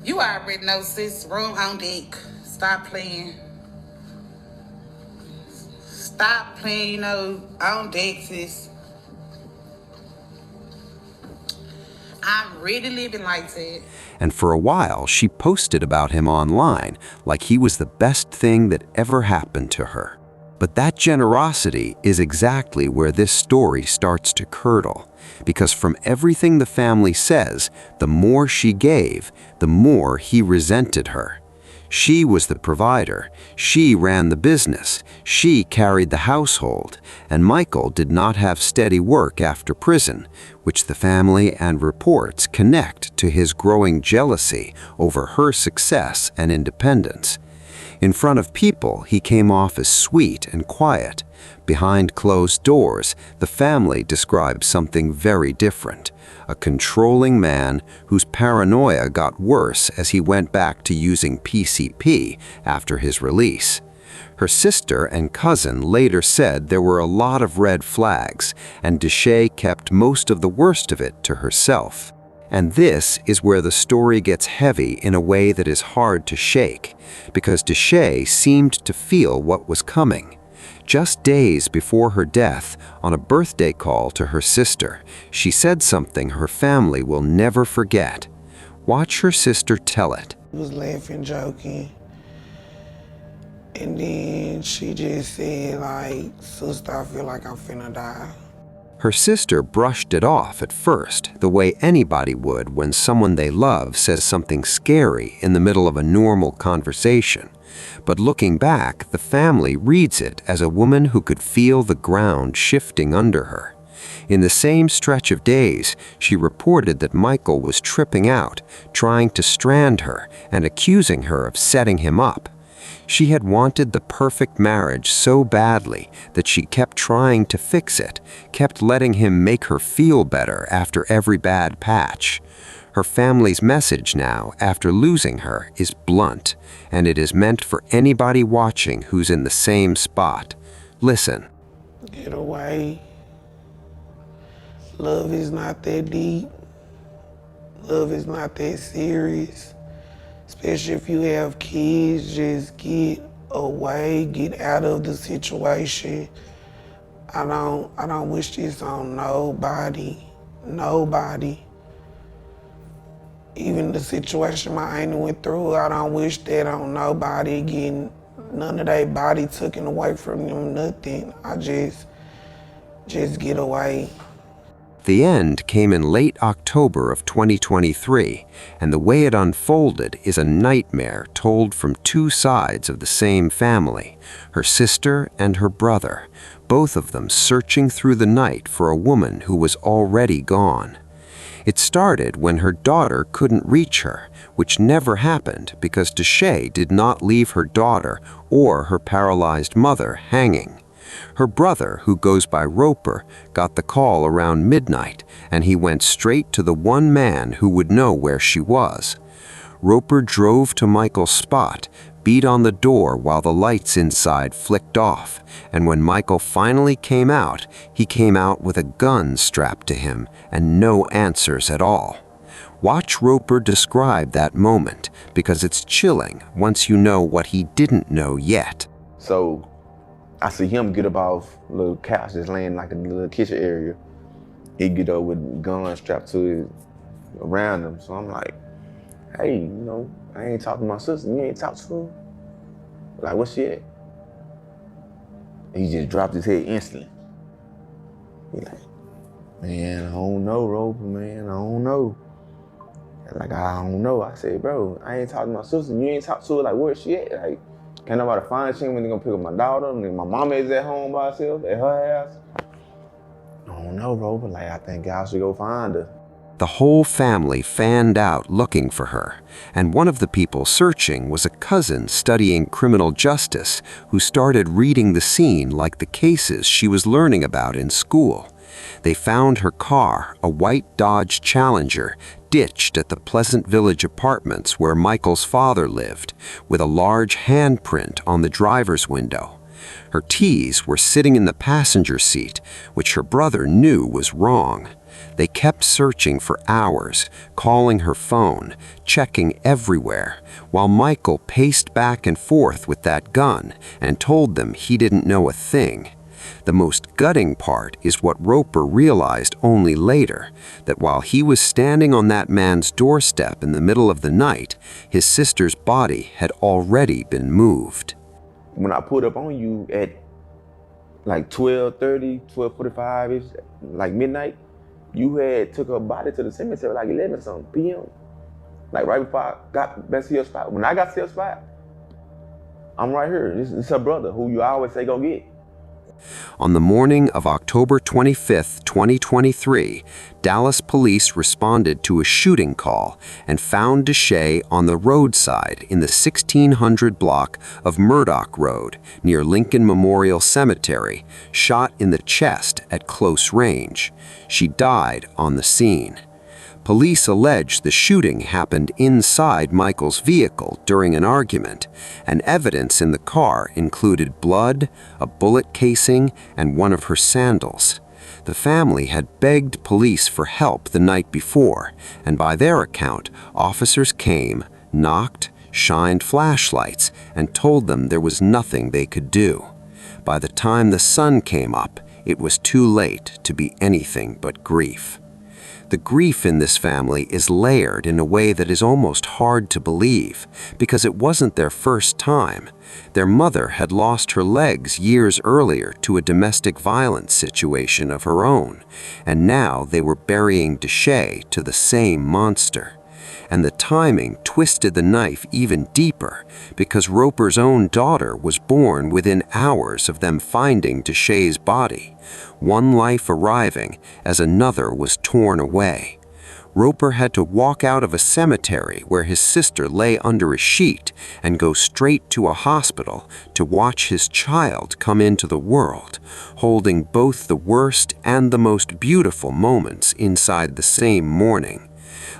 You already know, sis. Room on deck. Stop playing. Stop playing, on deck, sis. I'm really living like that. And for a while, she posted about him online like he was the best thing that ever happened to her. But that generosity is exactly where this story starts to curdle, because from everything the family says, the more she gave, the more he resented her. She was the provider, she ran the business, she carried the household, and Michael did not have steady work after prison, which the family and reports connect to his growing jealousy over her success and independence. In front of people, he came off as sweet and quiet. Behind closed doors, the family described something very different. A controlling man whose paranoia got worse as he went back to using PCP after his release. Her sister and cousin later said there were a lot of red flags, and Deshay kept most of the worst of it to herself. And this is where the story gets heavy in a way that is hard to shake, because Deshay seemed to feel what was coming. Just days before her death, on a birthday call to her sister, she said something her family will never forget. Watch her sister tell it. He was laughing, joking. And then she just said, like, sister, I feel like I'm finna die. Her sister brushed it off at first, the way anybody would when someone they love says something scary in the middle of a normal conversation. But looking back, the family reads it as a woman who could feel the ground shifting under her. In the same stretch of days, she reported that Michael was tripping out, trying to strand her and accusing her of setting him up. She had wanted the perfect marriage so badly that she kept trying to fix it, kept letting him make her feel better after every bad patch. Her family's message now, after losing her, is blunt, and it is meant for anybody watching who's in the same spot. Listen. Get away. Love is not that deep. Love is not that serious. Especially if you have kids, just get away, get out of the situation. I don't wish this on nobody. Nobody. Even the situation my auntie went through, I don't wish that on nobody, getting none of their body taken away from them, nothing. I just get away. The end came in late October of 2023, and the way it unfolded is a nightmare told from two sides of the same family, her sister and her brother, both of them searching through the night for a woman who was already gone. It started when her daughter couldn't reach her, which never happened because Deshay did not leave her daughter or her paralyzed mother hanging. Her brother, who goes by Roper, got the call around midnight, and he went straight to the one man who would know where she was. Roper drove to Michael's spot, beat on the door while the lights inside flicked off, and when Michael finally came out, he came out with a gun strapped to him and no answers at all. Watch Roper describe that moment, because it's chilling once you know what he didn't know yet. So I see him get up off a little couch that's laying like in the little kitchen area. He get up with guns strapped to his, around him. So I'm like, hey, you know, I ain't talking to my sister. You ain't talk to her? Like, what's she at? He just dropped his head instantly. He like, man, I don't know, Roper, man, I don't know. Like, I don't know. I said, bro, I ain't talking to my sister. You ain't talk to her, like, where's she at? Like, can't nobody find she when they gonna pick up my daughter? And my mama is at home by herself, at her house. I don't know, Roper, like, I think I should go find her. The whole family fanned out looking for her, and one of the people searching was a cousin studying criminal justice who started reading the scene like the cases she was learning about in school. They found her car, a white Dodge Challenger, ditched at the Pleasant Village apartments where Michael's father lived, with a large handprint on the driver's window. Her teas were sitting in the passenger seat, which her brother knew was wrong. They kept searching for hours, calling her phone, checking everywhere, while Michael paced back and forth with that gun and told them he didn't know a thing. The most gutting part is what Roper realized only later, that while he was standing on that man's doorstep in the middle of the night, his sister's body had already been moved. When I pulled up on you at like 12:30, 12:45-ish, like midnight, you had took her body to the cemetery like 11 something p.m. Like right before I got back to your spot. When I got to your spot, I'm right here. This is her brother, who you always say go get. On the morning of October 25, 2023, Dallas police responded to a shooting call and found Deshay on the roadside in the 1600 block of Murdoch Road near Lincoln Memorial Cemetery, shot in the chest at close range. She died on the scene. Police allege the shooting happened inside Michael's vehicle during an argument, and evidence in the car included blood, a bullet casing, and one of her sandals. The family had begged police for help the night before, and by their account, officers came, knocked, shined flashlights, and told them there was nothing they could do. By the time the sun came up, it was too late to be anything but grief. The grief in this family is layered in a way that is almost hard to believe, because it wasn't their first time. Their mother had lost her legs years earlier to a domestic violence situation of her own, and now they were burying Deshay to the same monster. And the timing twisted the knife even deeper, because Roper's own daughter was born within hours of them finding Deshay's body, one life arriving as another was torn away. Roper had to walk out of a cemetery where his sister lay under a sheet and go straight to a hospital to watch his child come into the world, holding both the worst and the most beautiful moments inside the same morning.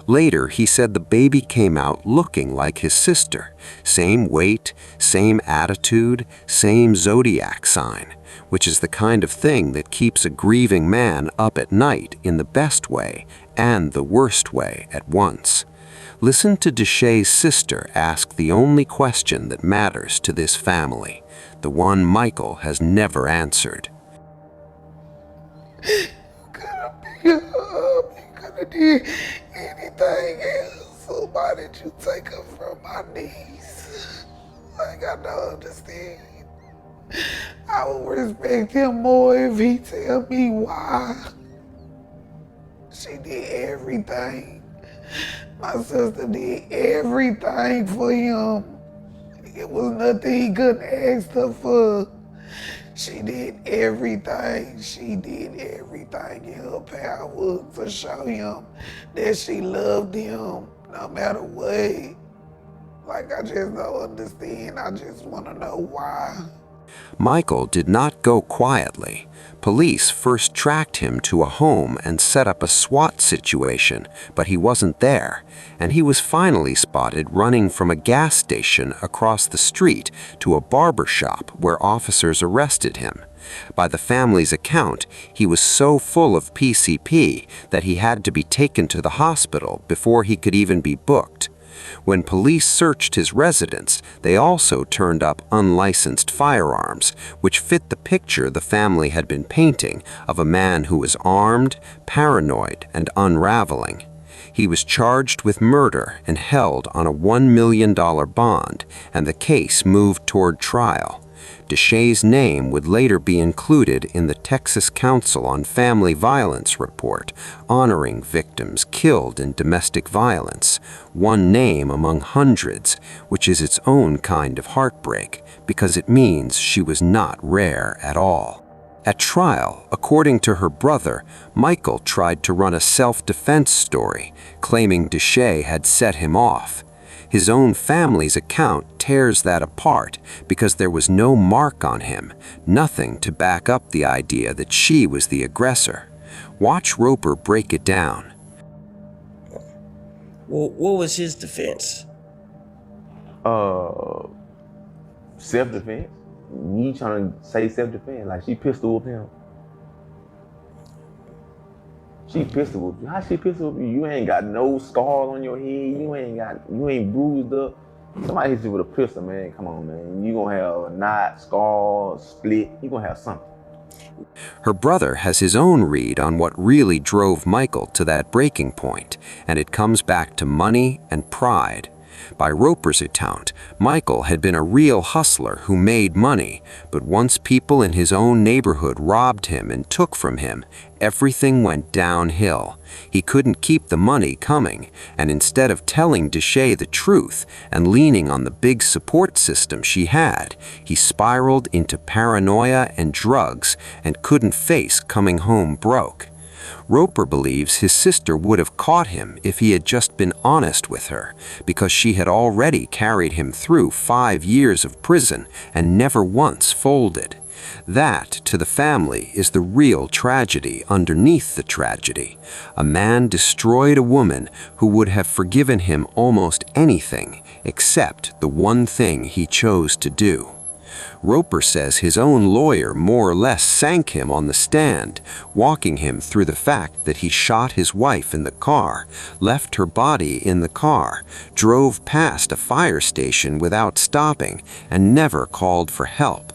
Later, he said the baby came out looking like his sister, same weight, same attitude, same zodiac sign, which is the kind of thing that keeps a grieving man up at night in the best way and the worst way at once. Listen to Deshay's sister ask the only question that matters to this family, the one Michael has never answered. You could have did anything else. So why did you take her from my niece? Like, I don't understand. I would respect him more if he tell me why. She did everything. My sister did everything for him. It was nothing he couldn't ask her for. She did everything. She did everything in her power to show him that she loved him no matter what. Like, I just don't understand. I just want to know why. Michael did not go quietly. Police first tracked him to a home and set up a SWAT situation, but he wasn't there, and he was finally spotted running from a gas station across the street to a barber shop where officers arrested him. By the family's account, he was so full of PCP that he had to be taken to the hospital before he could even be booked. When police searched his residence, they also turned up unlicensed firearms, which fit the picture the family had been painting of a man who was armed, paranoid, and unraveling. He was charged with murder and held on a $1 million bond, and the case moved toward trial. Deshay's name would later be included in the Texas Council on Family Violence report, honoring victims killed in domestic violence, one name among hundreds, which is its own kind of heartbreak, because it means she was not rare at all. At trial, according to her brother, Michael tried to run a self-defense story, claiming Deshay had set him off. His own family's account tears that apart because there was no mark on him, nothing to back up the idea that she was the aggressor. Watch Roper break it down. Well, what was his defense? Self-defense. you trying to say self-defense. Like, she pistol whipped him. She pistol whipped you. How she pistol whipped you? You ain't got no scars on your head. You ain't bruised up. Somebody hits you with a pistol, man. Come on, man. You gonna have a knot, scars, split. You gonna have something. Her brother has his own read on what really drove Michael to that breaking point, and it comes back to money and pride. By Roper's account, Michael had been a real hustler who made money, but once people in his own neighborhood robbed him and took from him, everything went downhill. He couldn't keep the money coming, and instead of telling Deshay the truth and leaning on the big support system she had, he spiraled into paranoia and drugs and couldn't face coming home broke. Roper believes his sister would have caught him if he had just been honest with her, because she had already carried him through 5 years of prison and never once folded. That, to the family, is the real tragedy underneath the tragedy. A man destroyed a woman who would have forgiven him almost anything except the one thing he chose to do. Roper says his own lawyer more or less sank him on the stand, walking him through the fact that he shot his wife in the car, left her body in the car, drove past a fire station without stopping, and never called for help.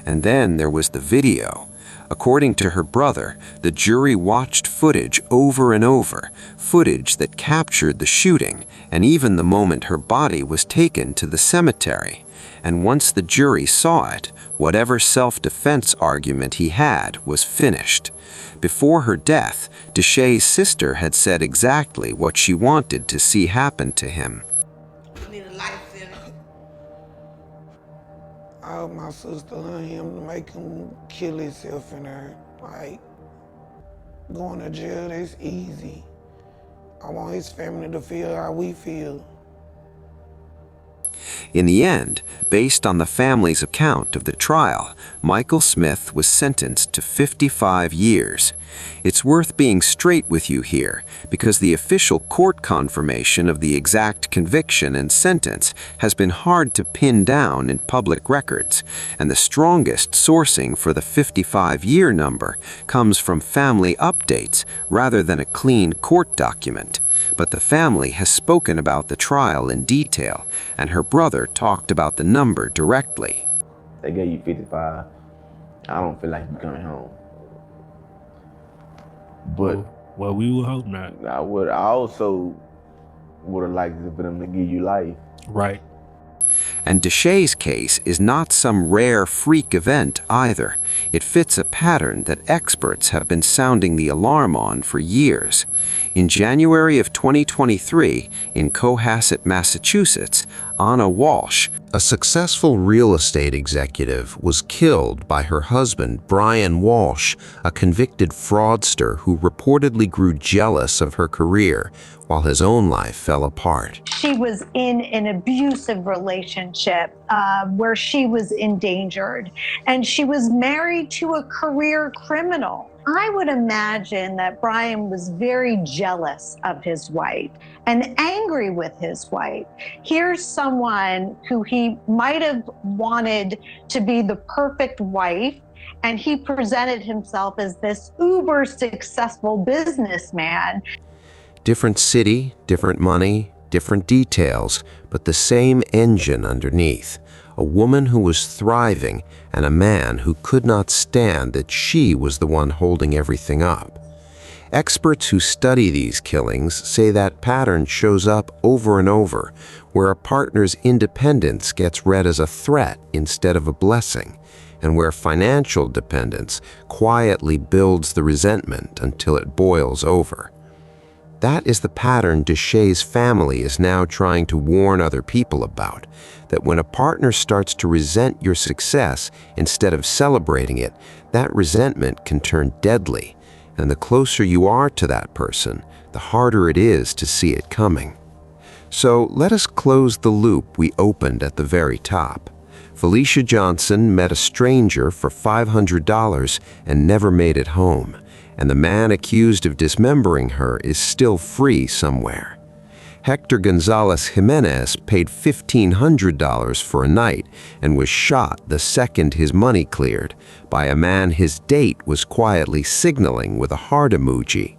And then there was the video. According to her brother, the jury watched footage over and over, footage that captured the shooting, and even the moment her body was taken to the cemetery. And once the jury saw it, whatever self-defense argument he had was finished. Before her death, Deshay's sister had said exactly what she wanted to see happen to him. I hope my sister and him to make him kill himself in there. Like, going to jail, that's easy. I want his family to feel how we feel. In the end, based on the family's account of the trial, Michael Smith was sentenced to 55 years. It's worth being straight with you here, because the official court confirmation of the exact conviction and sentence has been hard to pin down in public records, and the strongest sourcing for the 55-year number comes from family updates rather than a clean court document. But the family has spoken about the trial in detail, and her brother talked about the number directly. They gave you 55. I don't feel like you're coming home. But well, we would hope not. I also would have liked for them to give you life. Right. And Deshay's case is not some rare freak event either. It fits a pattern that experts have been sounding the alarm on for years. In January of 2023, in Cohasset, Massachusetts, Anna Walsh, a successful real estate executive, was killed by her husband, Brian Walsh, a convicted fraudster who reportedly grew jealous of her career while his own life fell apart. She was in an abusive relationship where she was endangered, and she was married to a career criminal. I would imagine that Brian was very jealous of his wife and angry with his wife. Here's someone who he might have wanted to be the perfect wife, and he presented himself as this uber successful businessman. Different city, different money, different details, but the same engine underneath. A woman who was thriving and a man who could not stand that she was the one holding everything up. Experts who study these killings say that pattern shows up over and over, where a partner's independence gets read as a threat instead of a blessing, and where financial dependence quietly builds the resentment until it boils over. That is the pattern Deshay's family is now trying to warn other people about, that when a partner starts to resent your success instead of celebrating it, that resentment can turn deadly, and the closer you are to that person, the harder it is to see it coming. So let us close the loop we opened at the very top. Felicia Johnson met a stranger for $500 and never made it home, and the man accused of dismembering her is still free somewhere. Hector Gonzalez Jimenez paid $1,500 for a night and was shot the second his money cleared by a man his date was quietly signaling with a heart emoji.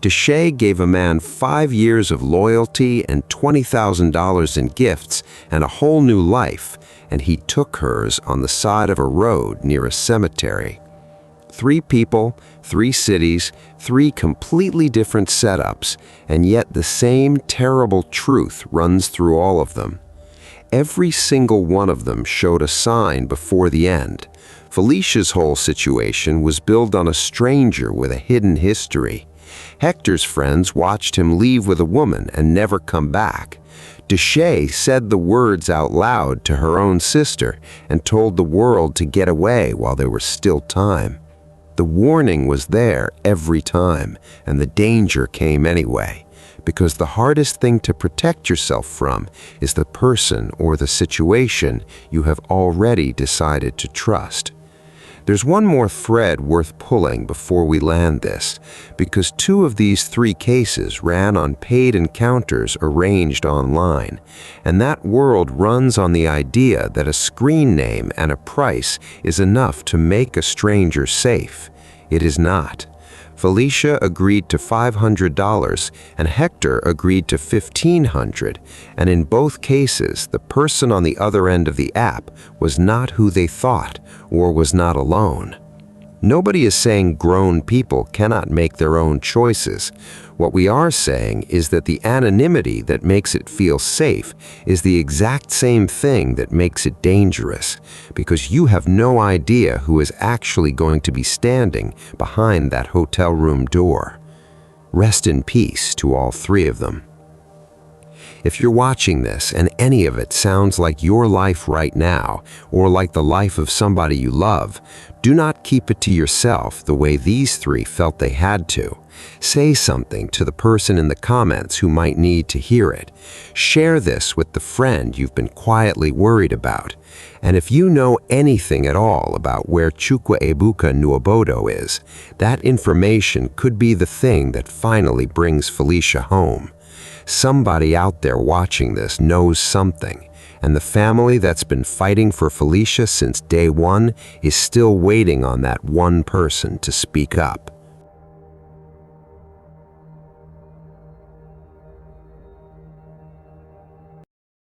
Deshay gave a man 5 years of loyalty and $20,000 in gifts and a whole new life, and he took hers on the side of a road near a cemetery. 3 people, 3 cities, 3 completely different setups, and yet the same terrible truth runs through all of them. Every single one of them showed a sign before the end. Felicia's whole situation was built on a stranger with a hidden history. Hector's friends watched him leave with a woman and never come back. Deshay said the words out loud to her own sister and told the world to get away while there was still time. The warning was there every time, and the danger came anyway, because the hardest thing to protect yourself from is the person or the situation you have already decided to trust. There's one more thread worth pulling before we land this, because 2 of these 3 cases ran on paid encounters arranged online, and that world runs on the idea that a screen name and a price is enough to make a stranger safe. It is not. Felicia agreed to $500 and Hector agreed to $1,500, and in both cases, the person on the other end of the app was not who they thought or was not alone. Nobody is saying grown people cannot make their own choices. What we are saying is that the anonymity that makes it feel safe is the exact same thing that makes it dangerous, because you have no idea who is actually going to be standing behind that hotel room door. Rest in peace to all 3 of them. If you're watching this and any of it sounds like your life right now, or like the life of somebody you love, do not keep it to yourself the way these 3 felt they had to. Say something to the person in the comments who might need to hear it. Share this with the friend you've been quietly worried about. And if you know anything at all about where Chukwuebuka Nwaobodo is, that information could be the thing that finally brings Felicia home. Somebody out there watching this knows something, and the family that's been fighting for Felicia since day one is still waiting on that one person to speak up.